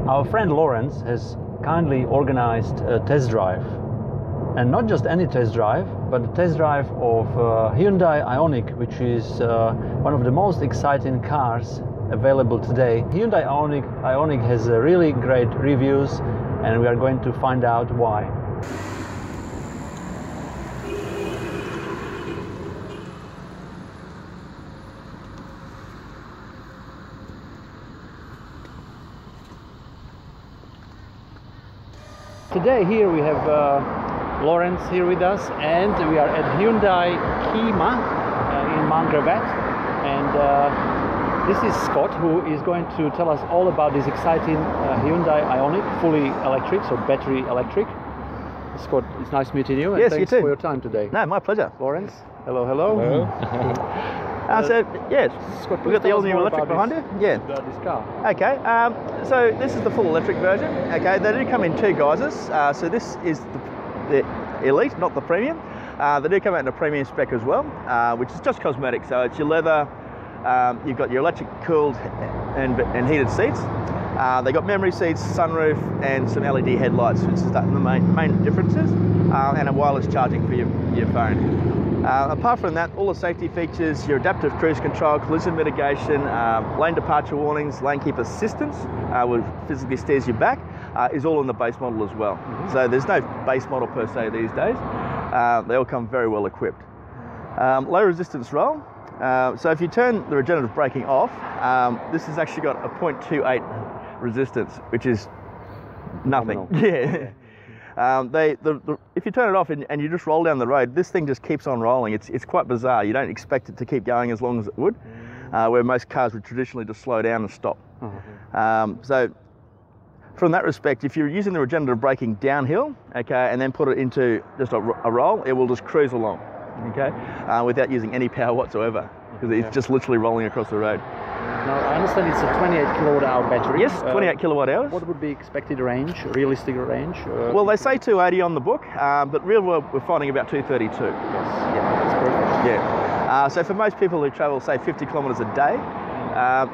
Our friend Lawrence has kindly organized a test drive. And not just any test drive, but a test drive of Hyundai Ioniq, which is one of the most exciting cars available today. Hyundai Ioniq has really great reviews, and we are going to find out why. Today here we have Lawrence here with us, and we are at Hyundai Keema in Mount Gravatt, and this is Scott, who is going to tell us all about this exciting Hyundai Ioniq, fully electric, so battery electric. Scott, it's nice meeting you, and yes, thanks you too. for your time today. No, my pleasure. Lawrence, hello, hello. Hello. So yes, Scott, we've got the all-new electric behind you. Yeah. This car. Okay. So this is the full electric version. Okay, they do come in two guises. So this is the Elite, not the Premium. They do come out in a premium spec as well, which is just cosmetic. So it's your leather. You've got your electric cooled and heated seats. They got memory seats, sunroof, and some LED headlights, which is the main differences, and a wireless charging for your phone. Apart from that, all the safety features, your adaptive cruise control, collision mitigation, lane departure warnings, lane keep assistance, which physically steers you back, is all in the base model as well. So there's no base model per se these days. They all come very well equipped. Low resistance roll. So if you turn the regenerative braking off, this has actually got a 0.28 resistance, which is nothing. Yeah. If you turn it off and you just roll down the road, this thing just keeps on rolling. It's quite bizarre. You don't expect it to keep going as long as it would, where most cars would traditionally just slow down and stop. So from that respect, if you're using the regenerative braking downhill, okay, and then put it into just a roll, it will just cruise along, okay, without using any power whatsoever, because it's just literally rolling across the road. Now, I understand it's a 28 kilowatt-hour battery. Yes, 28 kilowatt hours. What would be expected range, realistic range? Well, they say 280 on the book, but real world we're finding about 232. Yes, yeah, that's perfect. Yeah. So for most people who travel, say, 50 kilometres a day,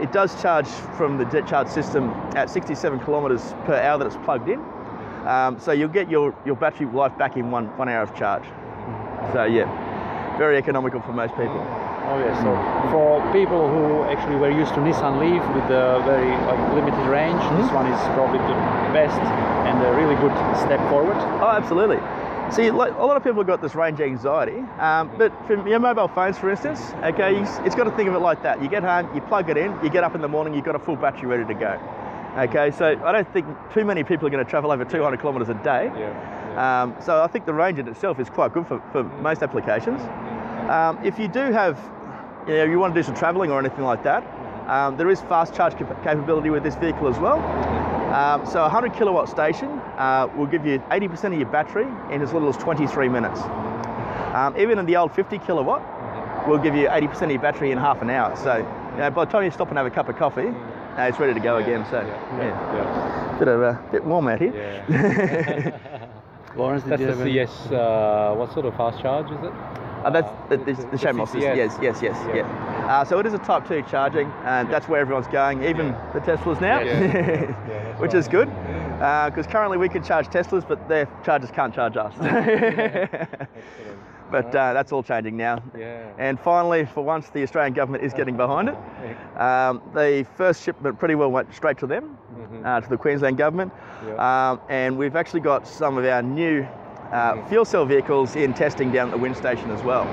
it does charge from the jet charge system at 67 kilometres per hour that it's plugged in. So you'll get your battery life back in one hour of charge. So yeah, very economical for most people. Oh yes, so for people who actually were used to Nissan Leaf with a very limited range, this one is probably the best and a really good step forward. Oh, absolutely. See, a lot of people have got this range anxiety, but for your mobile phones, for instance, okay, it's got to think of it like that. You get home, you plug it in, you get up in the morning, you've got a full battery ready to go. Okay, so I don't think too many people are going to travel over 200 kilometres a day. Yeah. So I think the range in itself is quite good for most applications. If you do have, you want to do some travelling or anything like that, there is fast charge capability with this vehicle as well. So a 100 kilowatt station will give you 80% of your battery in as little as 23 minutes. Even in the old 50 kilowatt, will give you 80% of your battery in half an hour. So by the time you stop and have a cup of coffee, it's ready to go again. So bit warm out here. Yeah. Lawrence, that's the CS. What sort of fast charge is it? That's the Shamrock system. Yes. Yeah. So it is a Type 2 charging, and that's where everyone's going, even the Teslas now, which is good, because currently we can charge Teslas, but their chargers can't charge us. But that's all changing now. Yeah. And finally, for once, the Australian government is getting behind it. The first shipment pretty well went straight to them, to the Queensland government, and we've actually got some of our new fuel cell vehicles in testing down at the wind station as well.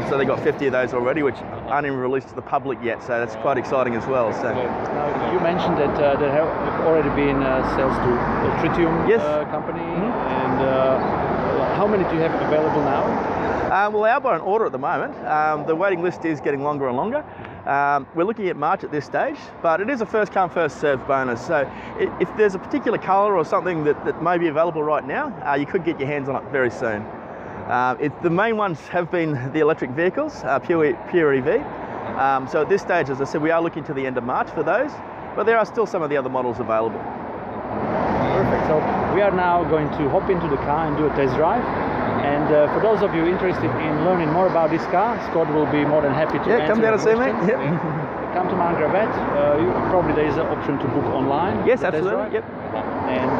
So they got 50 of those already, which aren't even released to the public yet, so that's quite exciting as well. So now, you mentioned that there have already been sales to the Tritium company, and how many do you have available now? Well, they are by an order at the moment. The waiting list is getting longer and longer. We're looking at March at this stage, but it is a first come, first served bonus. So if there's a particular colour or something that may be available right now, you could get your hands on it very soon. The main ones have been the electric vehicles, pure EV. So at this stage, as I said, we are looking to the end of March for those, but there are still some of the other models available. Perfect. So we are now going to hop into the car and do a test drive. And for those of you interested in learning more about this car, Scott will be more than happy to answer come down and see me. come to Mount Gravatt, probably there is an option to book online. Yes, the test absolutely. drive. Yep. And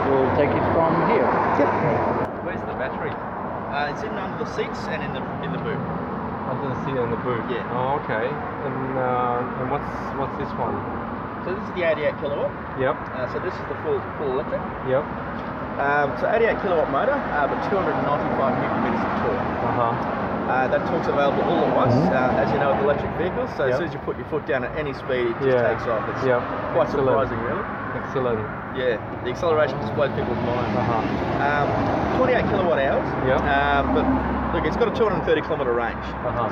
we'll take it from here. Yep. Where's the battery? It's in under the seats and in the boot. Under the seat and the boot. Yeah. Oh, okay. And what's this one? So this is the 88 kilowatt. Yep. So this is the full electric. Yep. So 88 kilowatt motor, but 295 newton meters of torque. That torque's available all at once, as you know, with electric vehicles. So as soon as you put your foot down at any speed, it just takes off. It's quite surprising, really. Excellent. Yeah, the acceleration just blows people's minds. 28 kilowatt hours. But look, it's got a 230 kilometre range.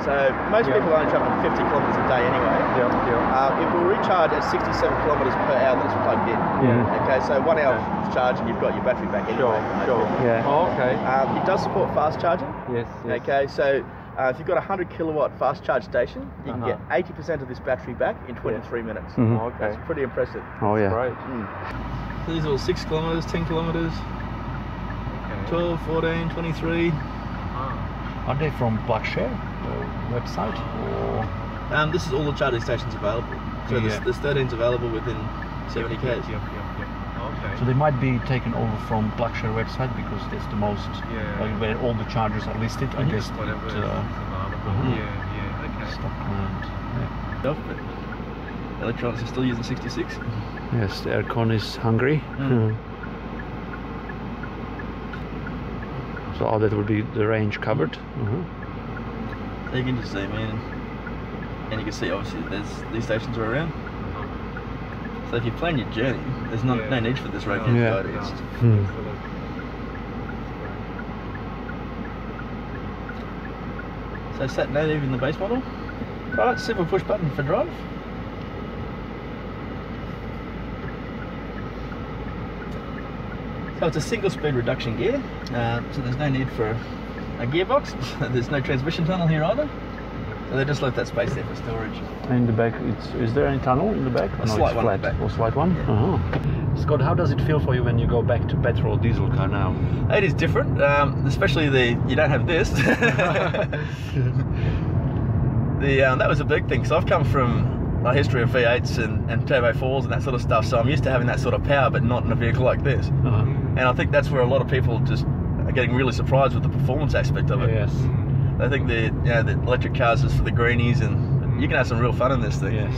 So most people only travel 50 kilometres a day anyway. It will recharge at 67 kilometres per hour that it's plugged in. Okay, so 1 hour charge and you've got your battery back anyway. Oh, okay. It does support fast charging. Yes. Okay, so if you've got a 100 kilowatt fast charge station, you can get 80% of this battery back in 23 minutes. Okay. That's pretty impressive. Oh yeah. Great. So these are all 6 kilometres, 10 kilometres, 12, 14, 23. Are they from Blackshare website? Or? This is all the charging stations available. So there's 13s available within 70 k's. Okay. So they might be taken over from Blackshare website because that's the most, where all the chargers are listed. I guess Whatever is available. Okay. Stockland. But electronics are still using 66. Yes, the aircon is hungry. So that would be the range covered. So you can just zoom in, and you can see obviously these stations are around. So if you plan your journey, there's no need for this radio photo. So sat native in the base model. Right, simple push button for drive. So it's a single speed reduction gear, so there's no need for a gearbox. There's no transmission tunnel here either. So they just left that space there for storage. In the back, is there any tunnel in the back? A slight one in the back. Or slight one? Scott, how does it feel for you when you go back to petrol or diesel car now? It is different, especially you don't have this. That was a big thing, so I've come from a history of V8s and Turbo 4s and that sort of stuff, so I'm used to having that sort of power, but not in a vehicle like this. And I think that's where a lot of people just are getting really surprised with the performance aspect of it. Yes. I think the electric cars is for the greenies, and you can have some real fun in this thing. Yes.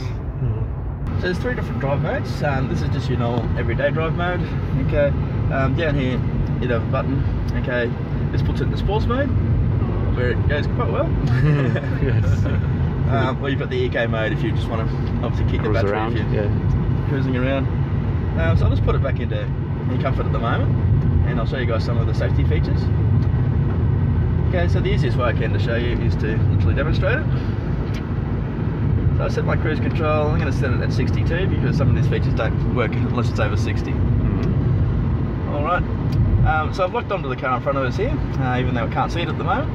So there's 3 different drive modes. This is just your normal everyday drive mode. Okay. Down here you have a button. Okay. This puts it in the sports mode, where it goes quite well. Yes. Or you've got the eco mode if you just want to obviously kick the battery around, if you're cruising around. So I'll just put it back into comfort at the moment, and I'll show you guys some of the safety features. Okay, so the easiest way I can to show you is to literally demonstrate it. So I set my cruise control. I'm going to set it at 62 because some of these features don't work unless it's over 60. Alright, so I've locked onto the car in front of us here, even though I can't see it at the moment.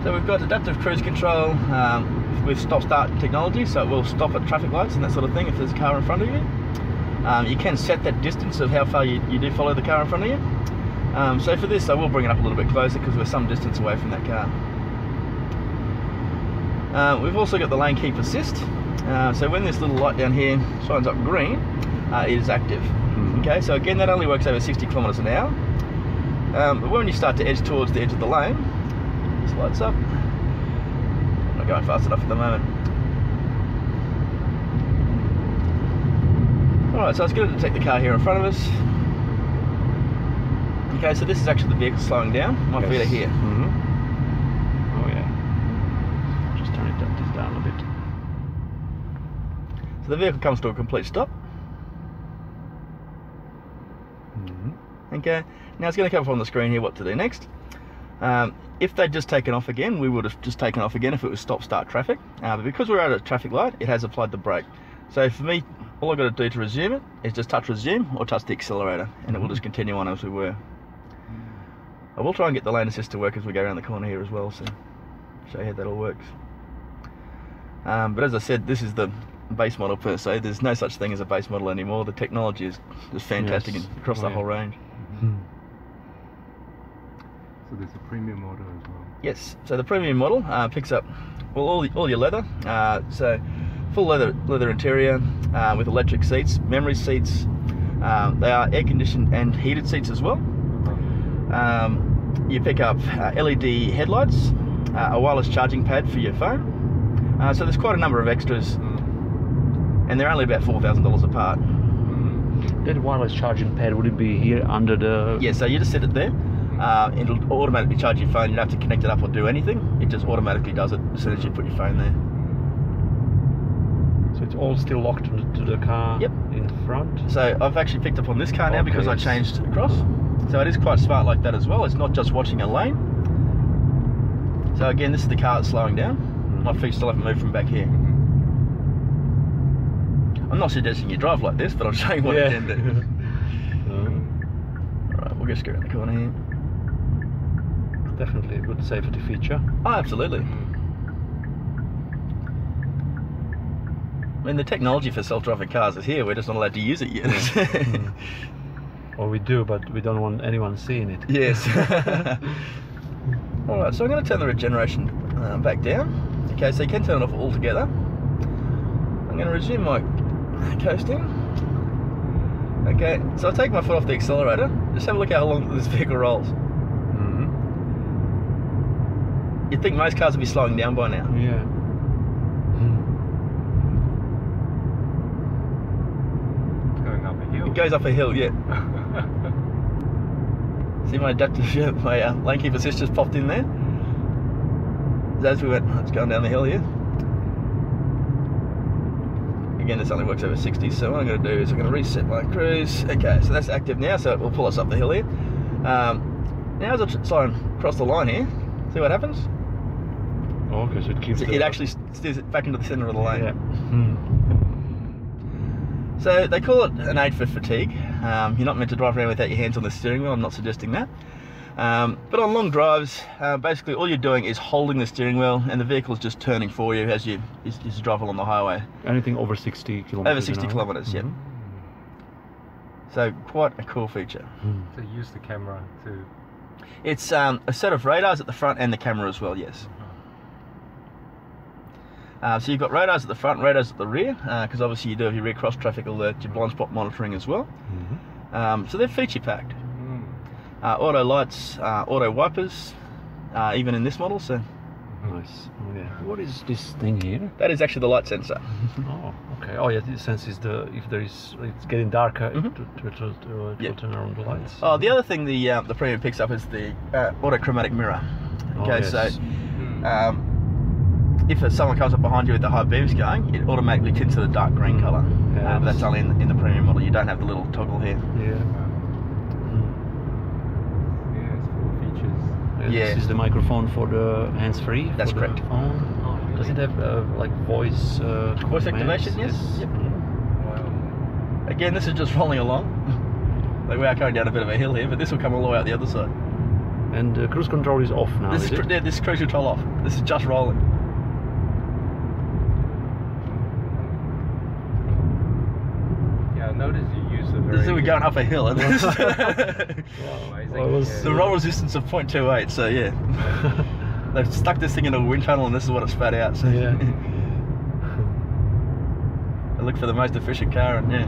So we've got adaptive cruise control with stop-start technology, so it will stop at traffic lights and that sort of thing if there's a car in front of you. You can set that distance of how far you do follow the car in front of you. So for this I will bring it up a little bit closer because we're some distance away from that car. We've also got the lane keep assist. So when this little light down here shines up green, it is active. Okay, so again that only works over 60 kilometers an hour. But when you start to edge towards the edge of the lane, this lights up. I'm not going fast enough at the moment. Alright, so it's going to detect the car here in front of us. Okay, so this is actually the vehicle slowing down. My feet are here. Oh yeah. Just turn this down a bit. So the vehicle comes to a complete stop. Okay, now it's going to come up on the screen here what to do next. If they'd just taken off again, we would have just taken off again if it was stop-start traffic. But because we're at a traffic light, it has applied the brake. So for me, all I've got to do to resume it is just touch resume or touch the accelerator, and it will just continue on as we were. I will try and get the lane assist to work as we go around the corner here as well, so show you how that all works. But as I said, this is the base model per se. There's no such thing as a base model anymore. The technology is just fantastic across the whole range. So there's a premium model as well. Yes, so the premium model picks up all your leather. So full leather interior with electric seats, memory seats. They are air conditioned and heated seats as well. You pick up LED headlights, a wireless charging pad for your phone. So there's quite a number of extras, and they're only about $4,000 apart. That wireless charging pad, would it be here under the... Yeah, so you just set it there. It'll automatically charge your phone. You don't have to connect it up or do anything. It just automatically does it as soon as you put your phone there. So it's all still locked to the car. Yep. In front. So I've actually picked up on this car now because I changed across. So it is quite smart like that as well. It's not just watching a lane. So again, this is the car that's slowing down. My feet still haven't moved from back here. I'm not suggesting you drive like this, but I'm showing what it can do. Alright, we'll just go around the corner here. Definitely a good safety feature. Oh, absolutely. I mean, the technology for self-driving cars is here. We're just not allowed to use it yet. Or we do, but we don't want anyone seeing it. Yes. Alright, so I'm going to turn the regeneration back down. Okay, so you can turn it off altogether. I'm going to resume my coasting. Okay, so I'll take my foot off the accelerator. Just have a look at how long this vehicle rolls. You'd think most cars would be slowing down by now. Yeah. It's going up a hill. It goes up a hill, yeah. See my adaptive, my lane keep assist just popped in there. As we went, it's going down the hill here. Again, this only works over 60, so what I'm going to do is I'm going to reset my cruise. Okay, so that's active now, so it will pull us up the hill here. Now as I slide across the line here, see what happens? Oh, okay, so it keeps it actually steers it back into the centre of the lane. Yeah. So they call it an aid for fatigue. You're not meant to drive around without your hands on the steering wheel. I'm not suggesting that. But on long drives, basically all you're doing is holding the steering wheel and the vehicle's just turning for you as you drive along the highway. Anything over 60 kilometers Over 60 kilometers, yep. So quite a cool feature. So you use the camera to... It's a set of radars at the front and the camera as well, yes. So you've got radars at the front, radars at the rear, because obviously you do have your rear cross traffic alert, your blind spot monitoring as well. So they're feature packed. Auto lights, auto wipers, even in this model. So nice. Oh, yeah. What is this thing here? That is actually the light sensor. Oh, okay. Oh, yeah. It senses if there is, it's getting darker, it will turn on the lights. Oh, the other thing the Premium picks up is the autochromatic mirror. Okay, so if someone comes up behind you with the high beams going, it automatically tints to the dark green colour. But that's only in the Premium model. You don't have the little toggle here. Yeah. Yeah. This is the microphone for the hands-free. That's correct. Phone. Does it have like voice activation? Yes. Yep. Wow. Again, this is just rolling along. Like we are going down a bit of a hill here, but this will come all the way out the other side. And cruise control is off now. This is cruise control off. This is just rolling. Yeah, I noticed you use a very... This is we're going up a hill. And this amazing. the roll resistance of 0.28, so yeah. They've stuck this thing in a wind tunnel and this is what it spat out. So yeah. I look for the most efficient car and yeah.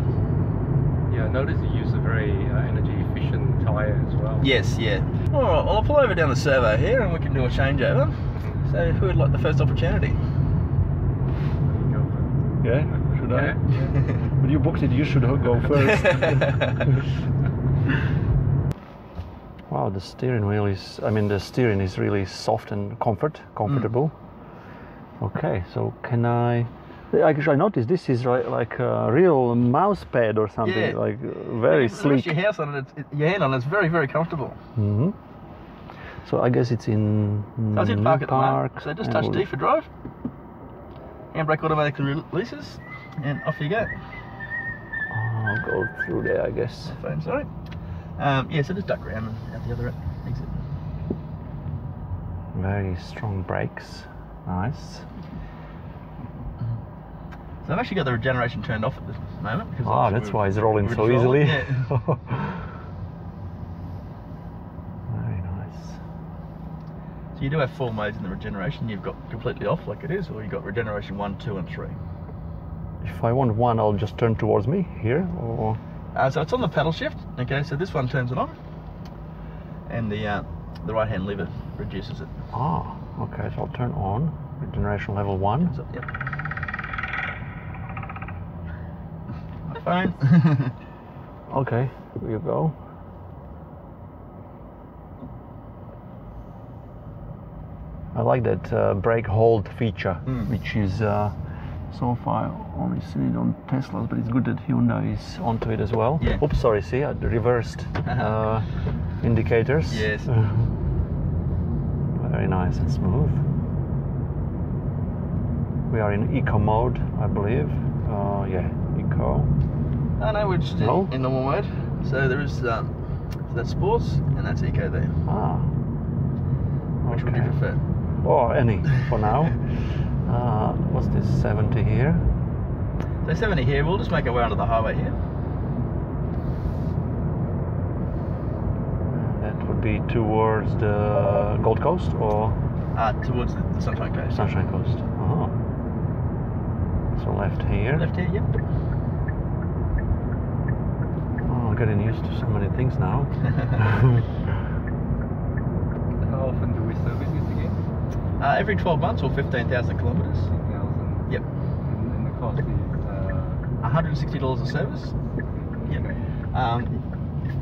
Yeah, I noticed you use a very energy efficient tyre as well. Yes, yeah. Alright, well I'll pull over down the servo here and we can do a changeover. So who would like the first opportunity? Go for it. Yeah? Should I? Yeah. But you booked it, you should go first. Wow, the steering wheel is, the steering is really soft and comfortable. Okay, so can I actually notice this is like a real mouse pad or something, like very sleek. Your hand on it, it's very, very comfortable. So I guess it's in park at the moment. So just touch D for drive. Handbrake automatically releases and off you go. I'll go through there, I guess. Sorry. Yeah, so just duck around and out the other exit. Very strong brakes. Nice. So I've actually got the regeneration turned off at this moment. Because that's why it's rolling so easily. Yeah. Very nice. you do have 4 modes in the regeneration. You've got completely off like it is, or you've got regeneration 1, 2 and 3. If I want one, I'll just turn towards me here, or... So it's on the paddle shift, okay, so this one turns it on, and the right hand lever reduces it. Ah, okay, so I'll turn on, regeneration level 1. So, yep. My phone. Okay, here you go. I like that brake hold feature, which is so far only seen it on Teslas, but it's good that Hyundai is onto it as well. Yeah. Oops, sorry, see, I reversed indicators. Yes. Very nice and smooth. We are in eco mode, I believe. Yeah, eco. Oh no, we're just in normal mode. So there is so that's sports and that's eco there. Ah. Which would you prefer? Oh, any for now. What's this, 70 here? So 70 here, we'll just make our way onto the highway here. That would be towards the Gold Coast, or? Towards the Sunshine Coast. Sunshine Coast. Oh. So left here. Left here, yep. Oh, I'm getting used to so many things now. How often do we service this again? Every 12 months or 15,000 kilometres. 15,000. Yep. And the cost is $160 a service. Yep.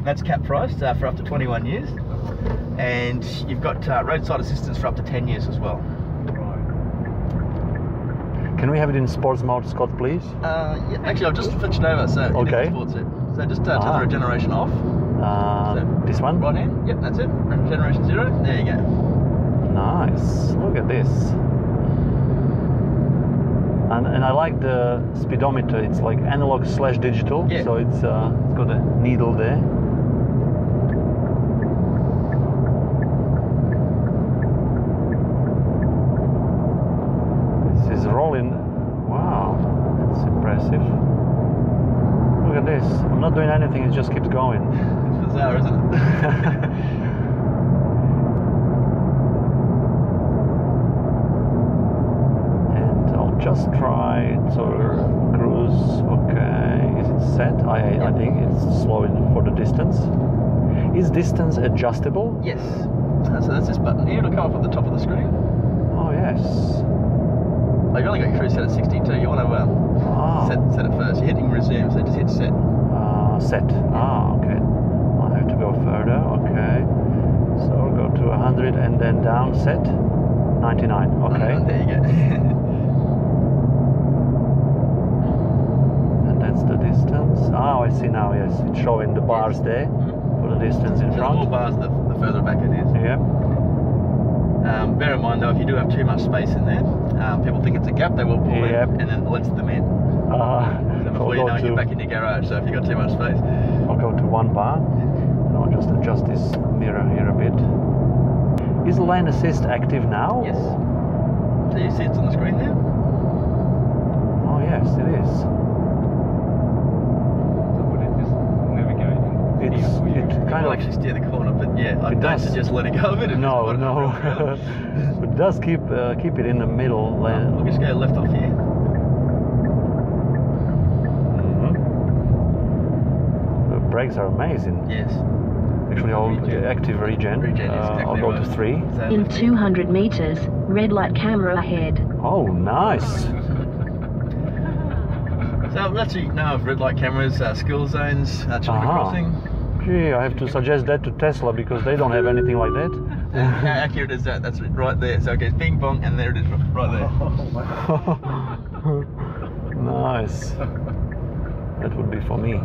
That's cap priced for up to 21 years. And you've got roadside assistance for up to 10 years as well. right. Can we have it in sports mode, Scott, please? Yeah, actually, I've just switched over, so Okay. it is sports it. So just turn the regeneration off. This one? Right hand. Yep, that's it. Regeneration 0. There you go. Nice. Look at this. And I like the speedometer. It's like analog / digital. Yeah. So it's got a needle there. This is rolling. Wow, that's impressive. Look at this. I'm not doing anything. It just keeps going. It's bizarre, isn't it? Just try to cruise. Okay, is it set? I think it's slowing for the distance. Is distance adjustable? Yes. So that's this button here. It'll come up at the top of the screen. Oh yes. Oh, you've only got your cruise set at 62. You want to set it first. You're hitting resume, so just hit set. Set. Okay. I have to go further. Okay. So go to 100 and then down. Set. 99. Okay. There you go. That's the distance. Oh, I see now, yes. It's showing the bars there for the distance in front. The more bars, the further back it is. Yep. Bear in mind though, if you do have too much space in there, people think it's a gap, they will pull in and then it lets them in. So before you know it, you're back in your garage, so if you've got too much space. I'll go to 1 bar and I'll just adjust this mirror here a bit. Is lane assist active now? Yes. So you see it's on the screen there? Oh yes, it is. It kind of actually steer the corner, but yeah, I don't suggest letting go of it. No. It does keep it in the middle lane. We'll just go left off here. The brakes are amazing. Yes. Actually, I'll active regen. I'll go to 3. In 200 meters, red light camera ahead. Oh, nice. So let's see now of red light cameras, school zones, children crossing. Gee, I have to suggest that to Tesla because they don't have anything like that. How accurate is that? That's right there. So it goes bing bong and there it is right there. Nice. That would be for me.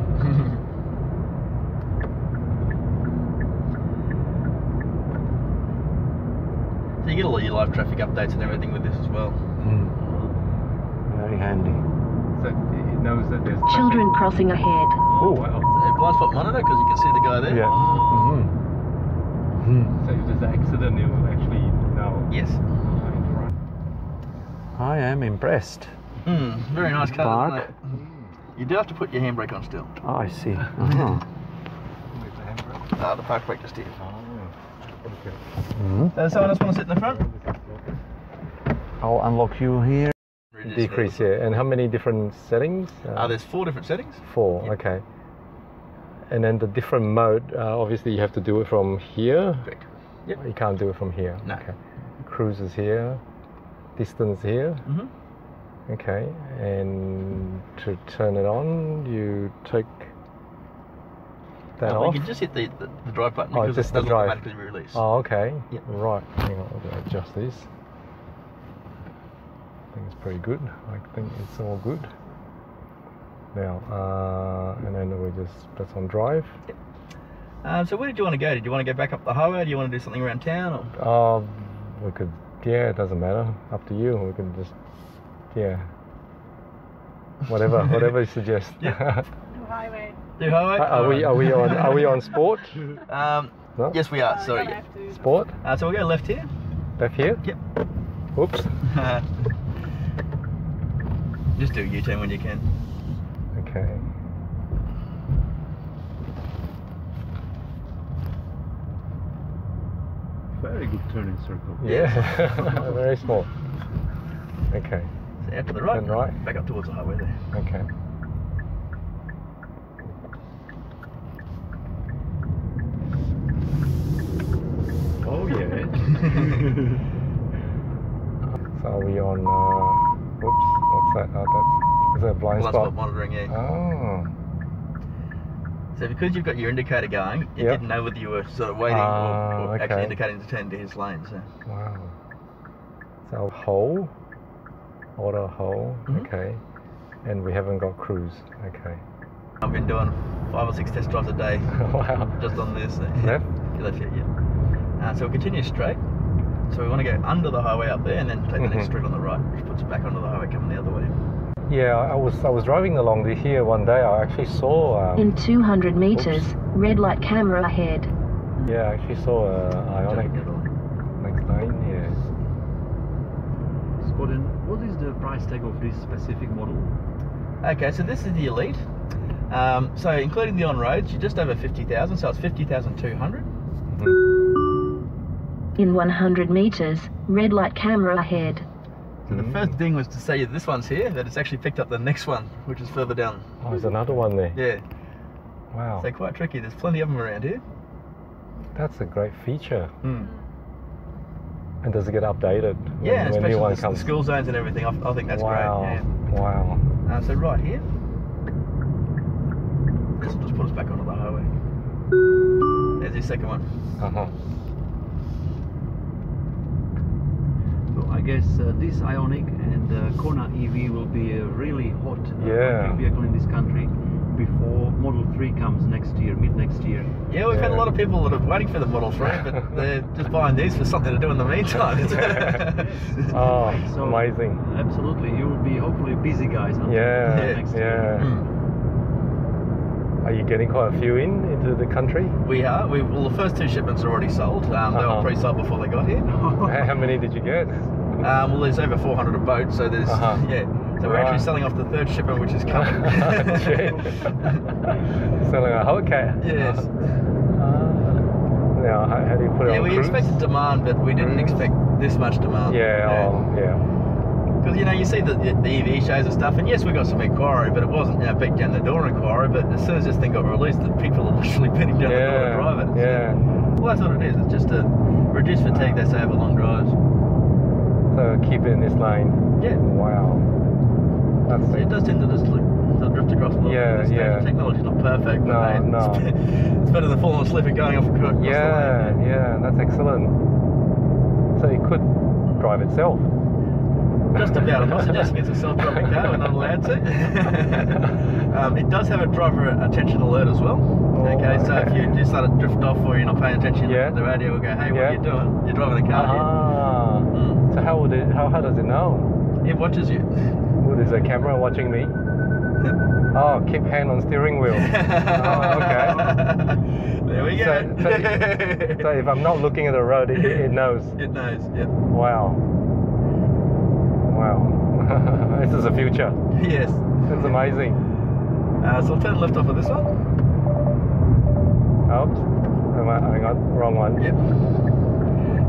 So you get all your live traffic updates and everything with this as well. Very handy. So it knows that there's Children crossing ahead. Oh, wow. So blind spot monitor because you can see the guy there. Yeah. So if there's an accident, it will actually know. Yes. I am impressed. Very nice car. Park. You do have to put your handbrake on still. Oh, I see. Where's the handbrake? The park brake just here. Does someone else want to sit in the front? I'll unlock you here. Decrease, yeah. And how many different settings? There's 4 different settings. 4, Yeah. okay. And then the different mode, obviously you have to do it from here. Correct. Yep. You can't do it from here. No. Okay. Cruise is here, distance here. Mm-hmm. Okay. And to turn it on, you take that You off. can just hit the drive button Oh, because just it the doesn't drive. automatically release. Oh, okay. Yep. Right. Hang on, I'll adjust this. I think it's pretty good. I think it's all good. Now, and then we just press on drive. So where did you want to go? Did you want to go back up the highway? Do you want to do something around town? Or? We could, yeah, it doesn't matter. Up to you. We can just, yeah, whatever you suggest. Yep. Do highway. Do highway? Are we on sport? No? Yes, we are. Sorry. Don't Yeah. have to. Sport? So we'll go left here. Left here? Yep. Oops. Just do a U-turn when you can. Okay. Very good turning circle. Yeah. Very small. Okay. So out to the right. And right. Back up towards the highway there. Okay. Oh yeah. So are we on? Oops. What's that? Is that a blind Blind spot monitoring, yeah. Oh. So because you've got your indicator going, it Yep. didn't know whether you were sort of waiting or actually okay. indicating to turn into his lane. So Wow. So hole, auto hole, Mhm. okay. And we haven't got cruise, okay. I've been doing 5 or 6 test drives a day Wow. just on this. Left? Left, yeah. So we'll continue straight. So we want to go under the highway up there and then take the next Mhm. street on the right, which puts us back onto the highway coming the other way. Yeah, I was driving along here one day. I actually saw. In 200 meters, red light camera ahead. Yeah, I actually saw a Ioniq Jumping the other way. next lane. Yeah. Scott, and what is the price tag of this specific model? Okay, so this is the Elite. So including the on-roads, you're just over 50,000, so it's 50,200. In 100 meters, red light camera ahead. So the first thing was to say this one's here, that it's actually picked up the next one, which is further down. Oh, there's another one there. Yeah, Wow. so quite tricky. There's plenty of them around here. That's a great feature. Mm. And does it get updated Yeah, when especially new one the comes? school zones and everything. I think that's Wow. great. Wow. Yeah. So right here, this will just put us back onto the highway. There's your second one. Uh-huh. So I guess this Ioniq and Kona EV will be a really hot Yeah. vehicle in this country before Model 3 comes next year, mid next year. Yeah, we've had a Yeah. lot of people that are waiting for the Model 3, but they're just buying these for something to do in the meantime. Oh, So, amazing. Absolutely, you will be hopefully busy guys until Yeah, next yeah. year. Mm. Are you getting quite a few into the country? We are. Well, the first 2 shipments are already sold. They Uh-huh. were pre-sold before they got here. How many did you get? Well, there's over 400 a boat, so there's Uh-huh. yeah. So we're Right. actually selling off the 3rd shipment, which is coming. Shit. Selling a whole cat. Yes. Now, how do you put it Yeah, on we cruise? expected demand, but we didn't Cruise? expect this much demand. Yeah, yeah. Because you see the EV shows and stuff, and yes, we got some inquiry, but it wasn't beat down the door inquiry. But as soon as this thing got released, the people are literally beating down the door to drive it. Yeah. Well, that's what it is. It's just to reduce fatigue. They say over long drives. So keep it in this lane. Yeah. Wow. That's So it does tend to just sort of drift across a little Yeah, bit. yeah. The technology's not perfect, but No, hey, no. It's better than falling asleep and going off across the Yeah, lane. yeah, that's excellent. So it could drive itself. Just about. I'm not suggesting it's a self-driving car. We're not allowed to. It does have a driver attention alert as well. Okay, so if you do start to drift off or you're not paying attention, Yeah. the radio will go, "Hey, what Yeah. are you doing? You're driving the car Ah. here." So how does it know? It watches you. Oh, there's a camera watching me. Oh, keep hand on steering wheel. Oh, okay. There we go. So if I'm not looking at the road, it knows. It knows. Yep. Wow. Wow. This is the future. Yes. It's amazing. So I'll turn left off of this one. Oops. Am hang on, wrong one. Yep.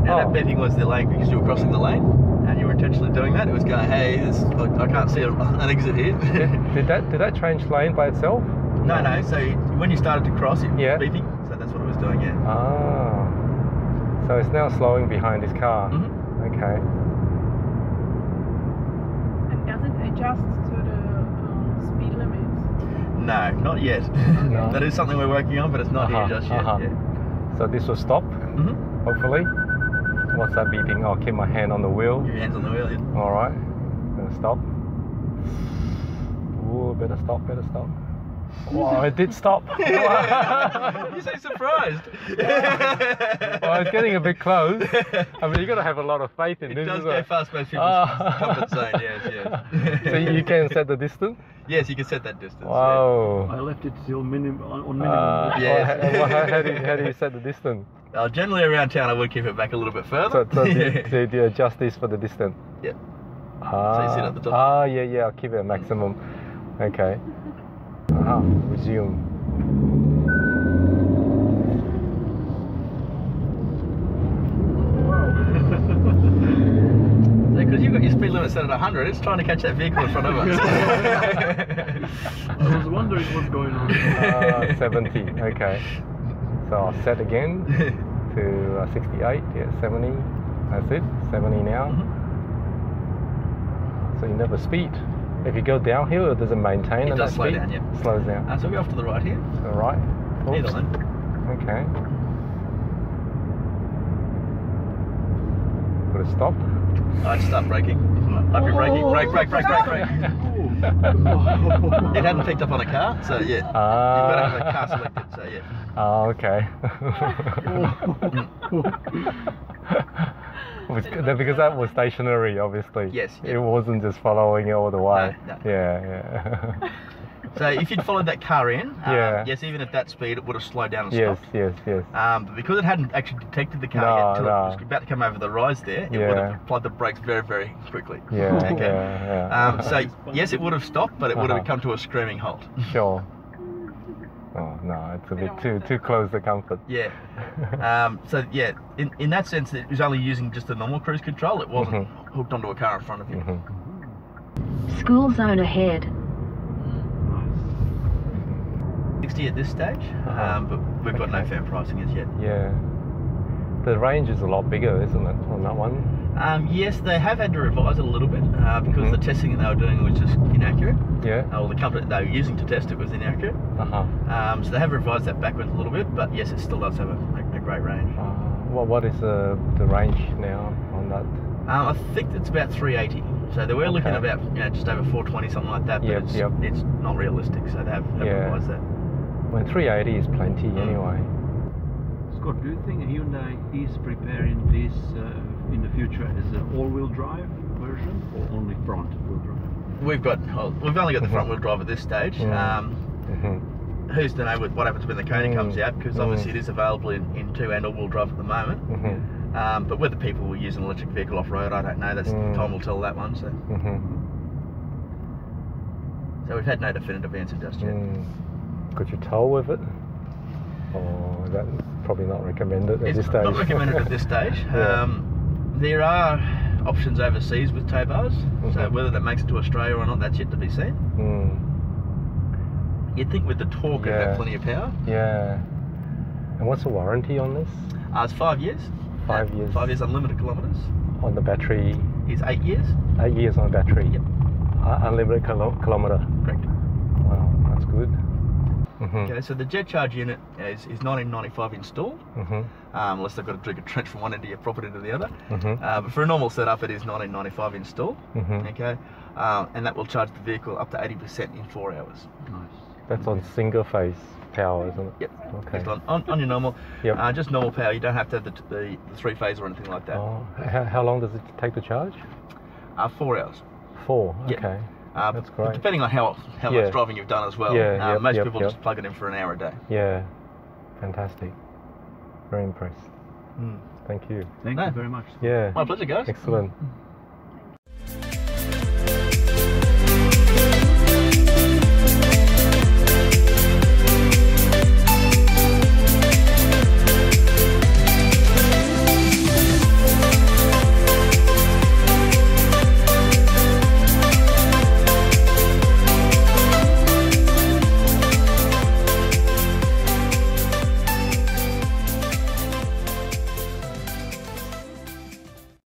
Now that Oh. beeping was the lane because you were crossing the lane, and you were intentionally doing that. It was going, hey, I can't see an exit here. Did that change lane by itself? No. So when you started to cross, it was Yeah. beeping. So that's what it was doing. Yeah. Ah. So it's now slowing behind this car. Mhm. Okay. And does it adjust to the speed limit? No, not yet. No. That is something we're working on, but it's not here just yet. Yeah. So this will stop, Mhm. hopefully. What's that beeping? Oh, keep my hand on the wheel. Your hands on the wheel. Yeah. All right. Gonna stop. Ooh, better stop. Wow, it did stop. You say surprised. Well, it's getting a bit close. I mean, you got to have a lot of faith in It this. does isn't go it? fast past people's comfort zone. Yes. So you can set the distance. Yes, you can set that distance. Wow. I left it still on minimum. Yes. How do you set the distance? Generally around town, I would keep it back a little bit further. So do you adjust this for the distance? Yep. Ah, you sit at the top. Yeah, I'll keep it at maximum. Okay. Resume. Because you've got your speed limit set at 100, it's trying to catch that vehicle in front of us. I was wondering what's going on. 70. Okay. So I'll set again to 68. Yeah, 70. That's it. 70 now. So you never speed. If you go downhill, it doesn't maintain. It at does that slow speed? down, yeah. Slows down. So we're off to the right here. All right. Either Oops. lane. Okay. Got to stop. I'd start braking. I'd be braking. Brake. It hadn't picked up on a car, so yeah. You've got to have a car selected, so yeah. Oh, okay. Because that was stationary, obviously. Yes, yeah. It wasn't just following it all the way. No. Yeah. So if you'd followed that car in, Yeah. yes, even at that speed, it would have slowed down and Yes, stopped. yes. But because it hadn't actually detected the car yet until it was about to come over the rise there, it would Yeah. have applied the brakes very, very quickly. Yeah, Okay. yeah. So yes, it would have stopped, but it would have Uh-huh. come to a screaming halt. Sure. Oh no, it's a bit too close to comfort. Yeah. So yeah, in that sense, it was only using just the normal cruise control. It wasn't hooked onto a car in front of you. School zone ahead. 60 at this stage, but we've got no fair pricing as yet. Yeah. The range is a lot bigger, isn't it, on that one? Yes, they have had to revise it a little bit because the testing that they were doing was just inaccurate. Yeah. Or the company they were using to test it was inaccurate. So they have revised that backwards a little bit, but yes, it still does have a great range. What is the range now on that? I think it's about 380. So they were looking Okay. about just over 420, something like that. But it's not realistic. So they have revised that. When 380 is plenty anyway. Scott, do you think Hyundai is preparing this in the future as an all-wheel drive version or only front-wheel drive? We've only got the front wheel drive at this stage. Who's to know what happens when the Kona comes out, because obviously it is available in two and all-wheel drive at the moment. But whether people will use an electric vehicle off-road, I don't know. That's time will tell that one. So we've had no definitive answer just yet. Could you tow with it? Or that's probably not recommended at this stage? Not recommended at this stage. There are options overseas with tow bars, so whether that makes it to Australia or not, that's yet to be seen. You'd think with the torque it'd have plenty of power. Yeah. And what's the warranty on this? It's 5 years. 5 years. 5 years unlimited kilometres. On the battery? Is 8 years. 8 years on the battery? Yep. Unlimited kilometre? Correct. Wow, that's good. Okay, so the jet charge unit is 1995 installed, unless they've got to dig a trench from one end of your property to the other. But for a normal setup, it is 1995 installed. Okay, and that will charge the vehicle up to 80% in 4 hours. Nice. That's on single phase power, isn't it? Yep. Okay. Just on your normal, just normal power. You don't have to have the 3 phase or anything like that. Oh, how long does it take to charge? 4 hours. 4. Yep. Okay. That's great. Depending on how much driving you've done as well. Most people just plug it in for an hour a day. Yeah, fantastic. Very impressed. Thank you. Thank you very much. Yeah. My pleasure, guys. Excellent.